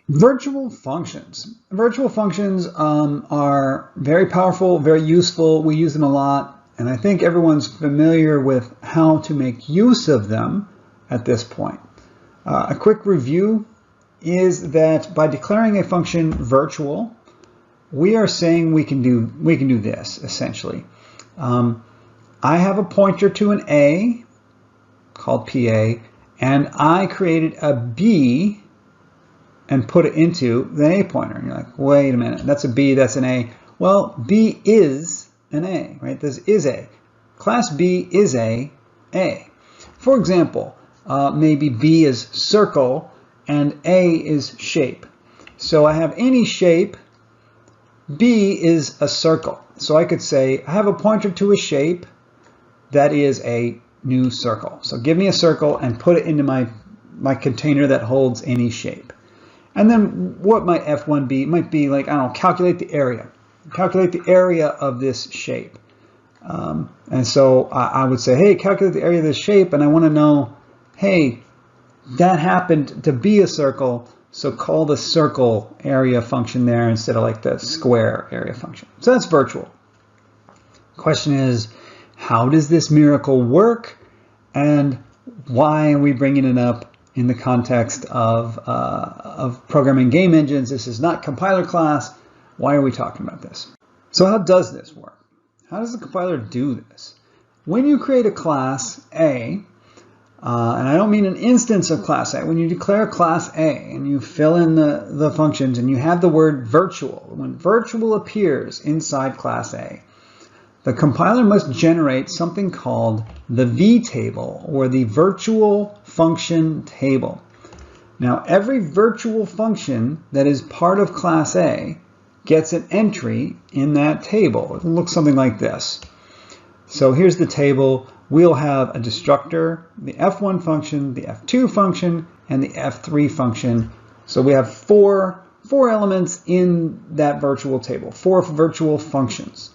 Virtual functions. Virtual functions are very powerful, very useful. We use them a lot, and I think everyone's familiar with how to make use of them at this point. A quick review is that by declaring a function virtual, we are saying we can do this essentially. I have a pointer to an A called PA, and I created a B and put it into the A pointer. And you're like, wait a minute, that's a B, that's an A. Well, B is an A, right? This is A. Class B is A. For example, maybe B is circle and A is shape. So I have any shape, B is a circle. So I could say, I have a pointer to a shape that is a new circle. So give me a circle and put it into my container that holds any shape. And then what might F1 be? It might be like, I don't know, calculate the area. Calculate the area of this shape. And so I would say, hey, calculate the area of this shape. And I want to know, hey, that happened to be a circle. So call the circle area function there instead of like the square area function. So that's virtual. Question is, how does this miracle work? And why are we bringing it up in the context of programming game engines? This is not compiler class. Why are we talking about this? So how does this work? How does the compiler do this? When you create a class A, and I don't mean an instance of class A, when you declare class A and you fill in the functions and you have the word virtual, when virtual appears inside class A, the compiler must generate something called the V table, or the virtual function table. Now, every virtual function that is part of class A gets an entry in that table. It looks something like this. So here's the table. We'll have a destructor, the F1 function, the F2 function, and the F3 function. So we have four elements in that virtual table, 4 virtual functions.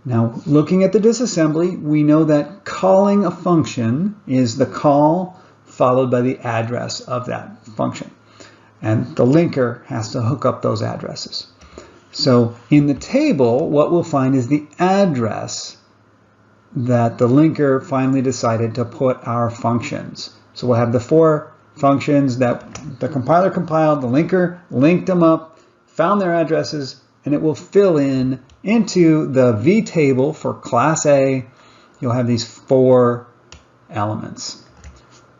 Now, looking at the disassembly, we know that calling a function is the call followed by the address of that function. And the linker has to hook up those addresses. So in the table, what we'll find is the address that the linker finally decided to put our functions. So we'll have the 4 functions that the compiler compiled, the linker linked them up, found their addresses, and it will fill in into the V table for class A. You'll have these 4 elements.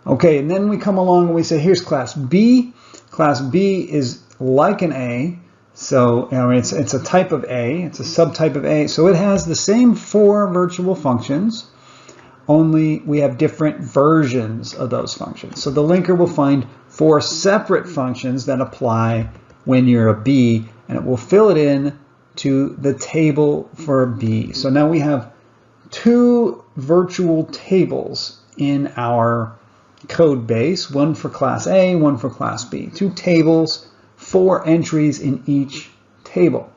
Okay, and then we come along and we say, here's class B. Class B is like an A. So it's a type of A, it's a subtype of A. So it has the same 4 virtual functions, only we have different versions of those functions. So the linker will find 4 separate functions that apply when you're a B, and it will fill it in to the table for B. So now we have 2 virtual tables in our code base, one for class A, one for class B. 2 tables, 4 entries in each table.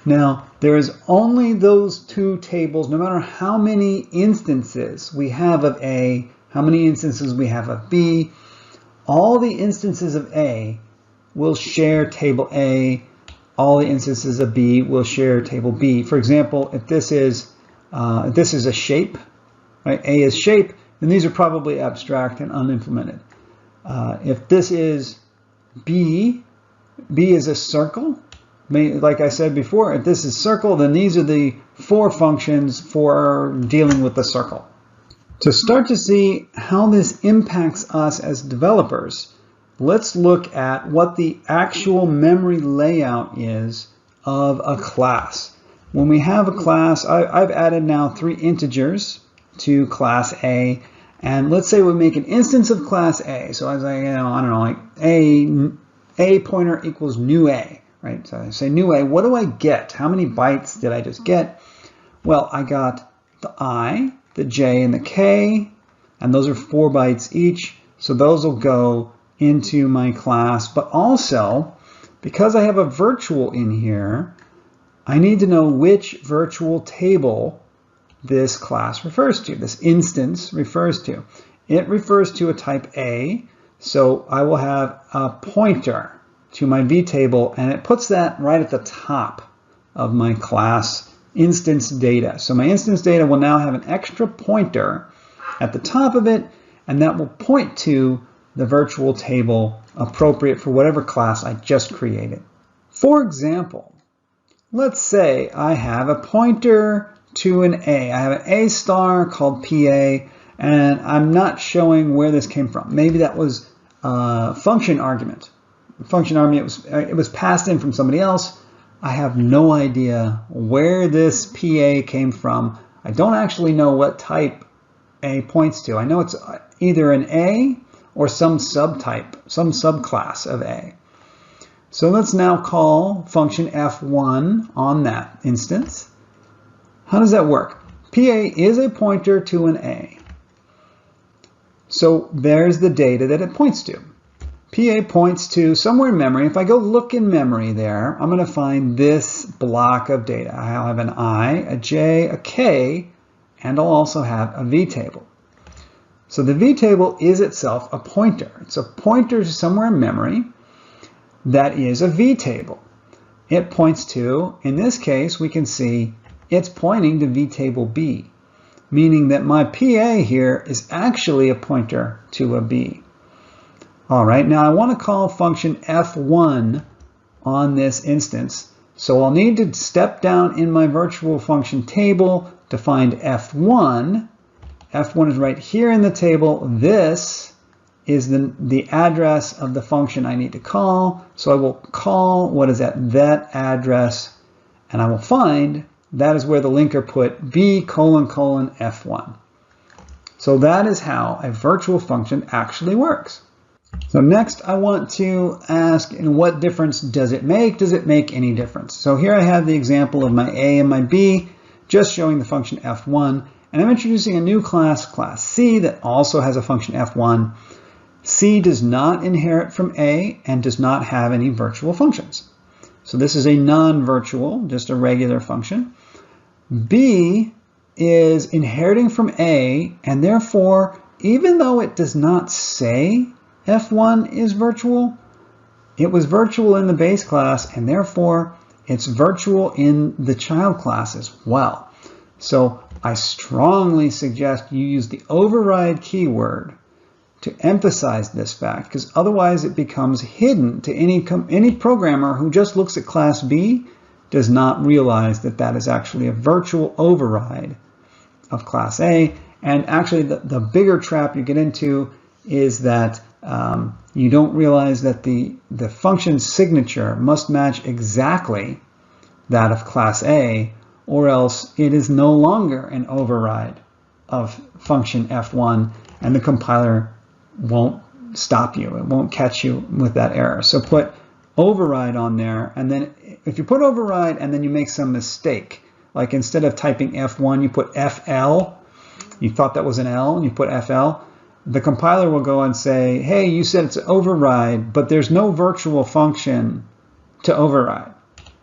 Now, there is only those 2 tables, no matter how many instances we have of A, how many instances we have of B, all the instances of A will share table A, all the instances of B will share table B. For example, if this is a shape, right? A is shape, then these are probably abstract and unimplemented. If this is B, B is a circle. Like I said before, if this is circle, then these are the 4 functions for dealing with the circle. To start to see how this impacts us as developers, let's look at what the actual memory layout is of a class. When we have a class, I've added now 3 integers to class A, and let's say we make an instance of class A. So I was like, I don't know, like A pointer equals new A, right? So I say new A, what do I get? How many bytes did I just get? Well, I got the I, the J, and the K, and those are 4 bytes each. So those will go into my class, but also because I have a virtual in here, I need to know which virtual table this class refers to, this instance refers to. It refers to a type A, so I will have a pointer to my vtable, and it puts that right at the top of my class instance data. So my instance data will now have an extra pointer at the top of it, and that will point to the virtual table appropriate for whatever class I just created. For example, let's say I have a pointer to an A. I have an A star called PA, and I'm not showing where this came from. Maybe that was a function argument. Function argument, it was passed in from somebody else. I have no idea where this PA came from. I don't actually know what type A points to. I know it's either an A or some subtype, some subclass of A. So let's now call function f1 on that instance. How does that work? PA is a pointer to an A. So there's the data that it points to. PA points to somewhere in memory. If I go look in memory there, I'm going to find this block of data. I'll have an I, a J, a K, and I'll also have a V table. So the V table is itself a pointer. It's a pointer to somewhere in memory that is a V table. It points to, in this case, we can see it's pointing to V table B, meaning that my PA here is actually a pointer to a B. All right, now I want to call function f1 on this instance. So I'll need to step down in my virtual function table to find f1. F1 is right here in the table. This is the address of the function I need to call. So I will call what is at that address, and I will find that is where the linker put v::: f1. So that is how a virtual function actually works. So next I want to ask, what difference does it make? Does it make any difference? So here I have the example of my A and my B, just showing the function f1. And I'm introducing a new class, class C, that also has a function f1. C does not inherit from A and does not have any virtual functions. So this is a non-virtual, just a regular function. B is inheriting from A, and therefore, even though it does not say f1 is virtual, it was virtual in the base class, and therefore it's virtual in the child class as well. So I strongly suggest you use the override keyword to emphasize this fact, because otherwise it becomes hidden to any programmer who just looks at class B, does not realize that that is actually a virtual override of class A. And actually the bigger trap you get into is that you don't realize that the function signature must match exactly that of class A, or else it is no longer an override of function f1, and the compiler won't stop you. It won't catch you with that error. So put override on there, and then if you put override and then you make some mistake, like instead of typing f1, you put fl, you thought that was an L, and you put fl, the compiler will go and say, hey, you said it's an override, but there's no virtual function to override.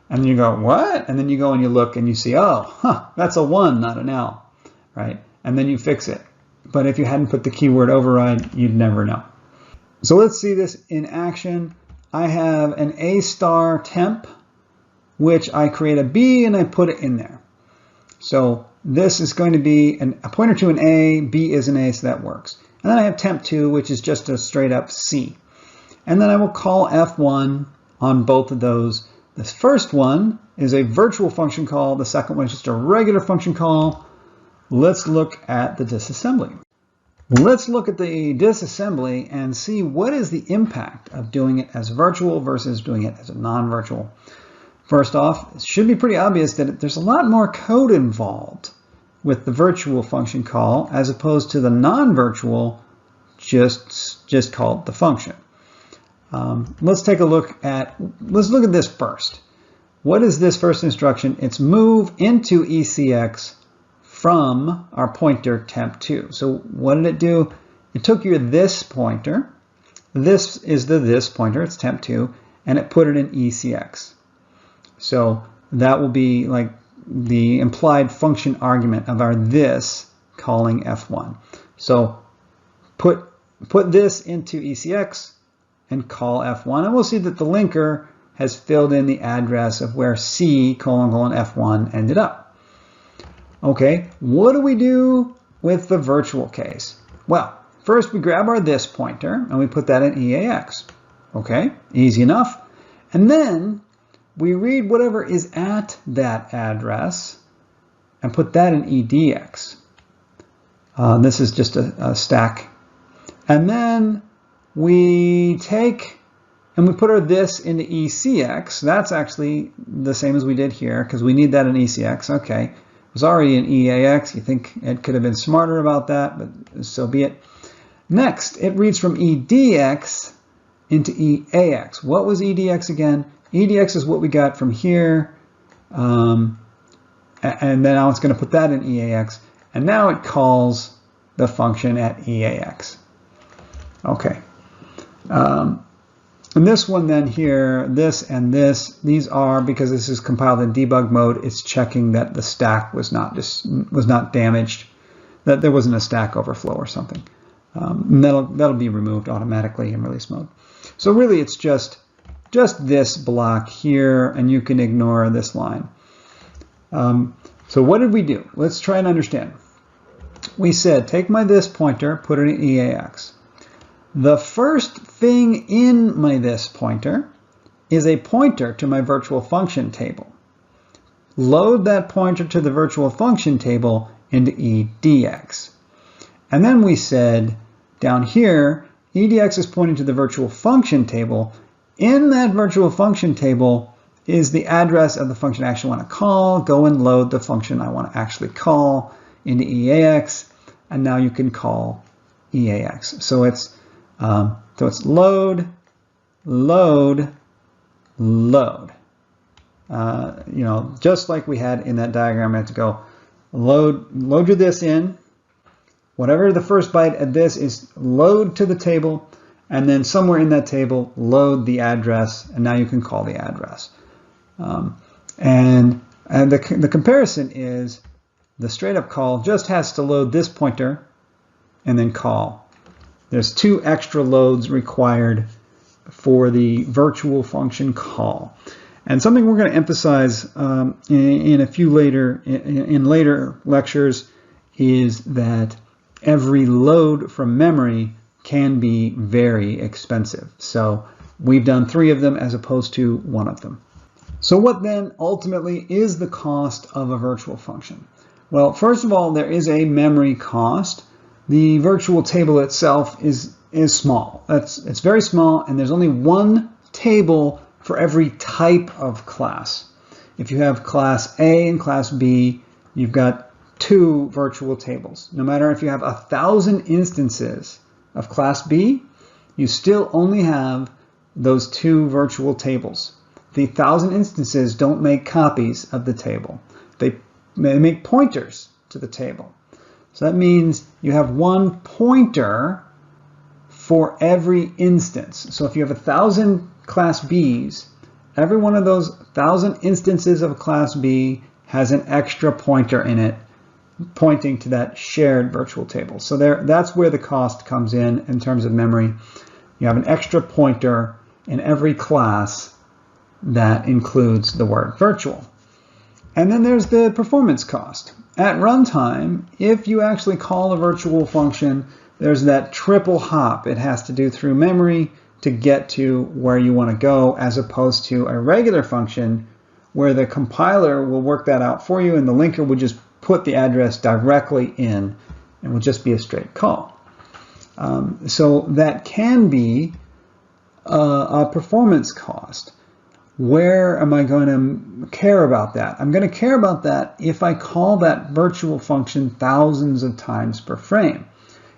And then you go, what? And then you go and you look and you see, oh, that's a 1, not an L, right? And then you fix it. But if you hadn't put the keyword override, you'd never know. So let's see this in action. I have an A star temp, which I create a B and I put it in there. So this is going to be a pointer to an A, B is an A, so that works. And then I have temp2, which is just a straight up C. And then I will call f1 on both of those. This first one is a virtual function call. The second one is just a regular function call. Let's look at the disassembly. Let's look at the disassembly and see what is the impact of doing it as virtual versus doing it as a non-virtual. First off, it should be pretty obvious that there's a lot more code involved with the virtual function call as opposed to the non-virtual, just called the function. Let's look at this first. What is this first instruction? It's move into ECX from our pointer temp2. So what did it do? It took your this pointer. This is the this pointer, it's temp2, and it put it in ECX. So that will be like the implied function argument of our this calling f1. So put this into ECX, and call F1, and we'll see that the linker has filled in the address of where C : F1 ended up. Okay, what do we do with the virtual case? Well, first we grab our this pointer and we put that in EAX. Okay, easy enough. And then we read whatever is at that address and put that in EDX. This is just a stack. And then we take and we put our this into ECX. That's actually the same as we did here because we need that in ECX. Okay, it was already in EAX. You think it could have been smarter about that, but so be it. Next, it reads from EDX into EAX. What was EDX again? EDX is what we got from here. And then now it's going to put that in EAX. And now it calls the function at EAX. Okay. And this one then here, this and this, these are, because this is compiled in debug mode, it's checking that the stack was not damaged, that there wasn't a stack overflow or something. And that'll be removed automatically in release mode. So really it's just this block here, and you can ignore this line. So what did we do? Let's try and understand. We said, take my this pointer, put it in EAX. The first thing in my this pointer is a pointer to my virtual function table. Load that pointer to the virtual function table into EDX. And then we said, down here, EDX is pointing to the virtual function table. In that virtual function table is the address of the function I actually want to call. Go and load the function I want to actually call into EAX, and now you can call EAX. So it's load, load, load. Just like we had in that diagram, I have to go load your this in. Whatever the first byte of this is, load to the table, and then somewhere in that table, load the address, and now you can call the address. And the comparison is the straight up call just has to load this pointer and then call. There's 2 extra loads required for the virtual function call. And something we're going to emphasize in later lectures is that every load from memory can be very expensive. So we've done 3 of them as opposed to 1 of them. So what then ultimately is the cost of a virtual function? Well, first of all, there is a memory cost. The virtual table itself is small. It's very small, and there's only 1 table for every type of class. If you have class A and class B, you've got 2 virtual tables. No matter if you have 1,000 instances of class B, you still only have those 2 virtual tables. The 1,000 instances don't make copies of the table. They make pointers to the table. So that means you have 1 pointer for every instance. So if you have 1,000 class Bs, every one of those 1,000 instances of class B has an extra pointer in it, pointing to that shared virtual table. So that's where the cost comes in terms of memory. You have an extra pointer in every class that includes the word virtual. And then there's the performance cost. At runtime, if you actually call a virtual function, there's that triple hop it has to do through memory to get to where you want to go, as opposed to a regular function where the compiler will work that out for you and the linker would just put the address directly in and will just be a straight call. So that can be a performance cost. Where am I going to care about that? I'm going to care about that if I call that virtual function thousands of times per frame.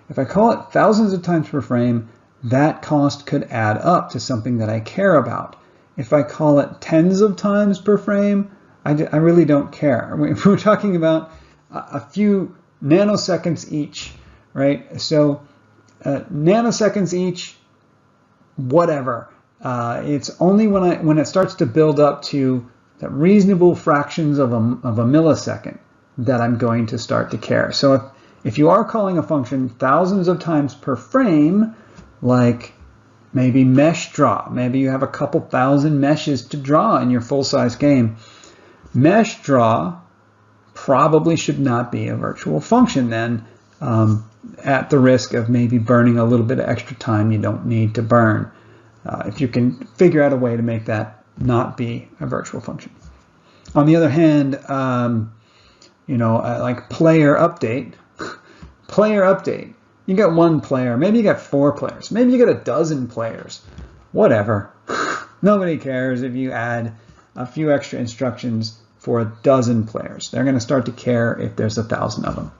If I call it thousands of times per frame, that cost could add up to something that I care about. If I call it tens of times per frame, I really don't care. If we're talking about a few nanoseconds each, right? So nanoseconds each, whatever. It's only when it starts to build up to the reasonable fractions of a millisecond that I'm going to start to care. So if you are calling a function thousands of times per frame, like maybe mesh draw. Maybe you have a couple thousand meshes to draw in your full-size game. Mesh draw probably should not be a virtual function then, at the risk of maybe burning a little bit of extra time you don't need to burn. If you can figure out a way to make that not be a virtual function. On the other hand, like player update, player update. You got one player, maybe you got 4 players, maybe you got a dozen players, whatever. Nobody cares if you add a few extra instructions for a dozen players. They're going to start to care if there's 1,000 of them.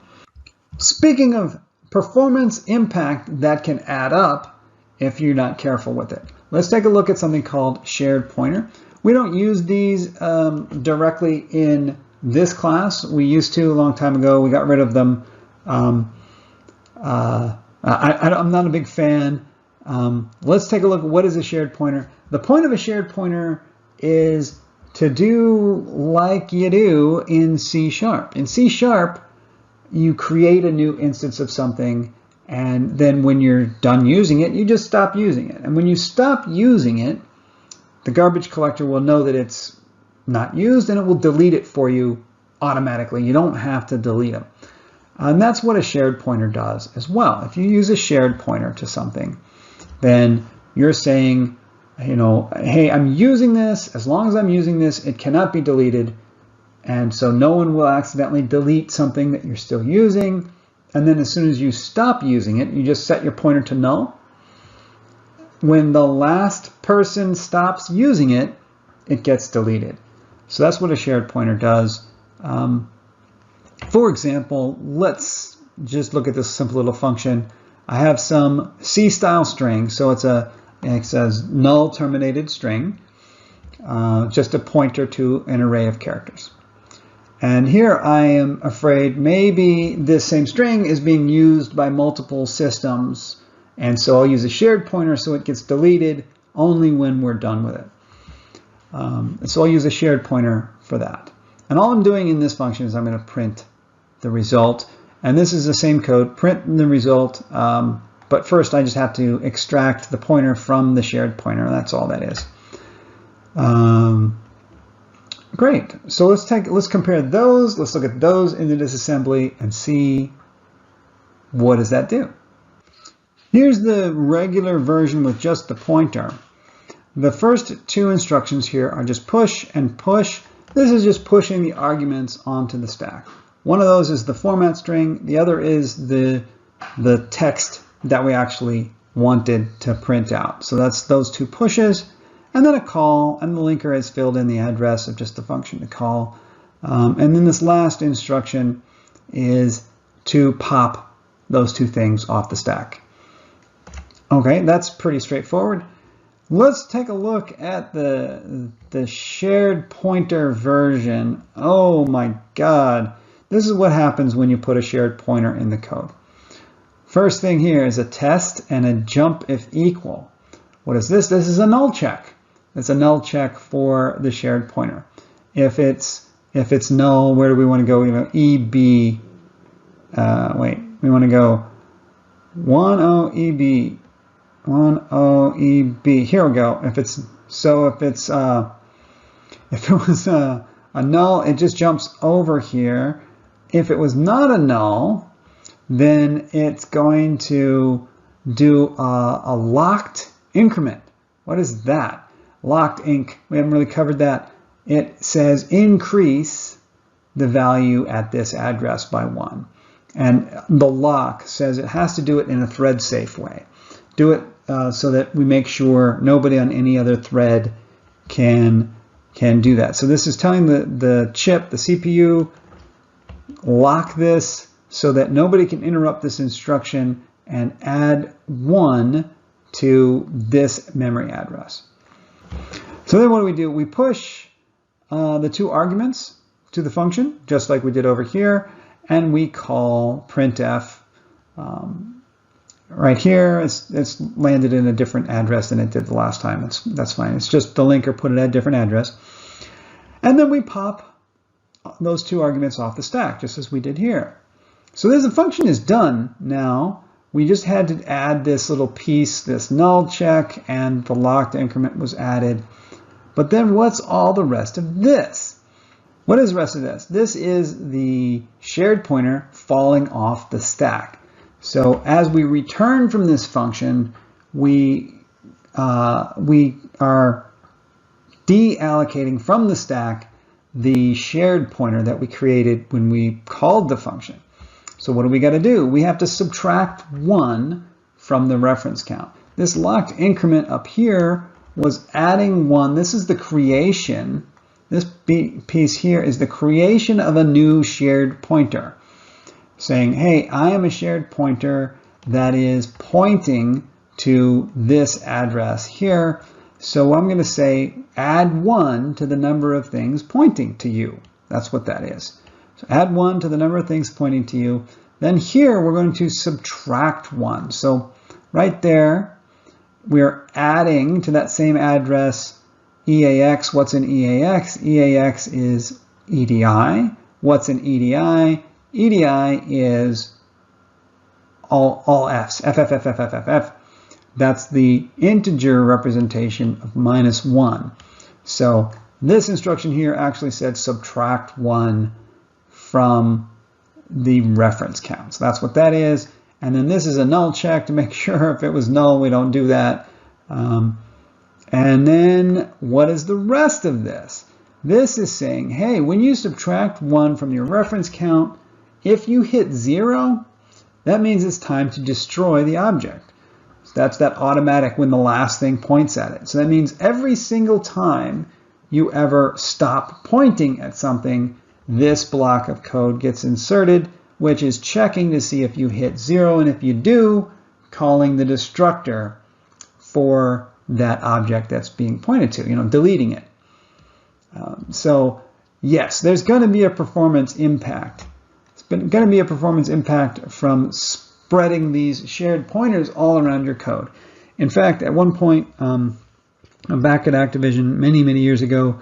Speaking of performance impact that can add up if you're not careful with it, let's take a look at something called shared pointer. We don't use these directly in this class. We used to a long time ago. We got rid of them. I'm not a big fan. Let's take a look at what is a shared pointer. The point of a shared pointer is to do like you do in C#. In C#, you create a new instance of something, and then when you're done using it, you just stop using it. And when you stop using it, the garbage collector will know that it's not used, and it will delete it for you automatically. You don't have to delete them. And that's what a shared pointer does as well. If you use a shared pointer to something, then you're saying, hey, I'm using this. As long as I'm using this, it cannot be deleted. And so no one will accidentally delete something that you're still using. And then as soon as you stop using it, you just set your pointer to null. When the last person stops using it, it gets deleted. So that's what a shared pointer does. For example, let's just look at this simple little function. I have some C-style string, so it says null terminated string, just a pointer to an array of characters. And here I am afraid maybe this same string is being used by multiple systems, and so I'll use a shared pointer so it gets deleted only when we're done with it. So I'll use a shared pointer for that. And all I'm doing in this function is I'm going to print the result. And this is the same code, print the result. But first I just have to extract the pointer from the shared pointer. That's all that is. Great. So let's compare those. Let's look at those in the disassembly and see what does that do. Here's the regular version with just the pointer. The first 2 instructions here are just push and push. This is just pushing the arguments onto the stack. One of those is the format string. The other is the text that we actually wanted to print out. So that's those 2 pushes, and then a call, and the linker has filled in the address of just the function to call. And then this last instruction is to pop those 2 things off the stack. Okay, that's pretty straightforward. Let's take a look at the shared pointer version. Oh my God. This is what happens when you put a shared pointer in the code. First thing here is a test and a jump if equal. What is this? This is a null check. It's a null check for the shared pointer. If it's null, where do we want to go? EB, we want to go 10EB. 10EB. Here we go. If it was a null, it just jumps over here. If it was not a null, then it's going to do a locked increment. What is that? Locked inc. We haven't really covered that. It says increase the value at this address by 1. And the lock says it has to do it in a thread safe way. Do it so that we make sure nobody on any other thread can do that. So this is telling the chip, the CPU, lock this so that nobody can interrupt this instruction and add 1 to this memory address. So then what do? We push the 2 arguments to the function, just like we did over here, and we call printf. Right here, it's landed in a different address than it did the last time. That's fine. It's just the linker put it at a different address. And then we pop those 2 arguments off the stack, just as we did here. So the function is done now. we just had to add this little piece, this null check, and the locked increment was added. But then what's all the rest of this? What is the rest of this? This is the shared pointer falling off the stack. So as we return from this function, we are deallocating from the stack the shared pointer that we created when we called the function. So what do we got to do? We have to subtract 1 from the reference count. This locked increment up here was adding 1. This is the creation. This piece here is the creation of a new shared pointer, saying, hey, I am a shared pointer that is pointing to this address here. So I'm going to say add 1 to the number of things pointing to you. That's what that is. So add 1 to the number of things pointing to you. Then here we're going to subtract 1. So right there, we're adding to that same address EAX. What's in EAX? EAX is EDI. What's in EDI? EDI is all F's. F. That's the integer representation of -1. So this instruction here actually said subtract 1 from the reference count. So that's what that is. And then this is a null check to make sure if it was null, we don't do that. And then what is the rest of this? This is saying, hey, when you subtract 1 from your reference count, if you hit 0, that means it's time to destroy the object. So that's that automatic when the last thing points at it. So that means every single time you ever stop pointing at something, this block of code gets inserted, which is checking to see if you hit 0, and if you do, calling the destructor for that object that's being pointed to, deleting it. So yes, there's going to be a performance impact. It's going to be a performance impact from spreading these shared pointers all around your code. In fact, at one point back at Activision many years ago,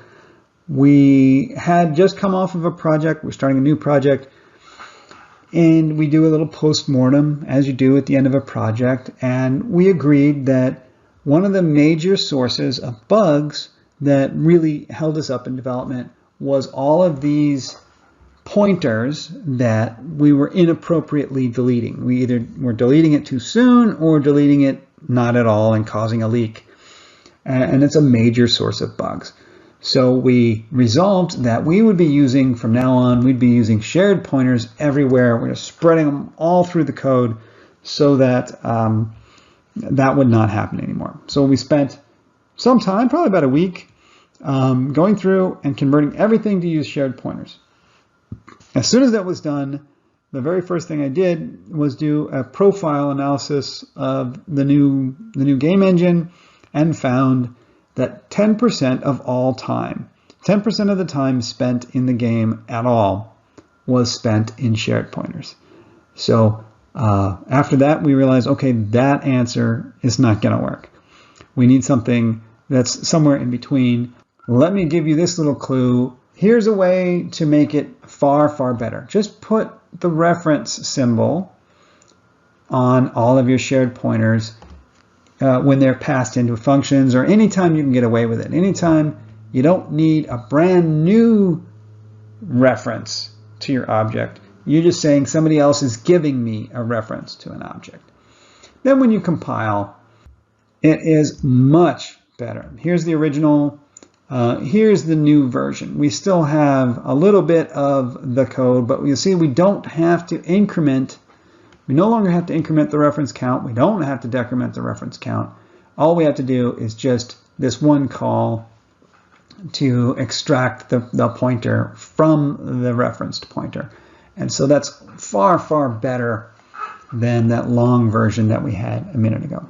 we had just come off of a project. We're starting a new project, and we do a little post-mortem, as you do at the end of a project, and we agreed that one of the major sources of bugs that really held us up in development was all of these pointers that we were inappropriately deleting. We either were deleting it too soon or deleting it not at all and causing a leak. And it's a major source of bugs. So we resolved that we would be using, from now on, we'd be using shared pointers everywhere. We're spreading them all through the code so that that would not happen anymore. So we spent some time, probably about a week, going through and converting everything to use shared pointers. As soon as that was done, the very first thing I did was do a profile analysis of the new game engine, and found that 10% of all time, 10% of the time spent in the game at all, was spent in shared pointers. So after that, we realized, okay, that answer is not going to work. We need something that's somewhere in between. Let me give you this little clue. Here's a way to make it far better. Just put the reference symbol on all of your shared pointers when they're passed into functions, or anytime you can get away with it. Anytime you don't need a brand new reference to your object. You're just saying somebody else is giving me a reference to an object. Then when you compile, it is much better. Here's the original. Here's the new version. We still have a little bit of the code, but you'll see we don't have to increment. We no longer have to increment the reference count. We don't have to decrement the reference count. All we have to do is just this one call to extract the pointer from the referenced pointer. And so that's far better than that long version that we had a minute ago.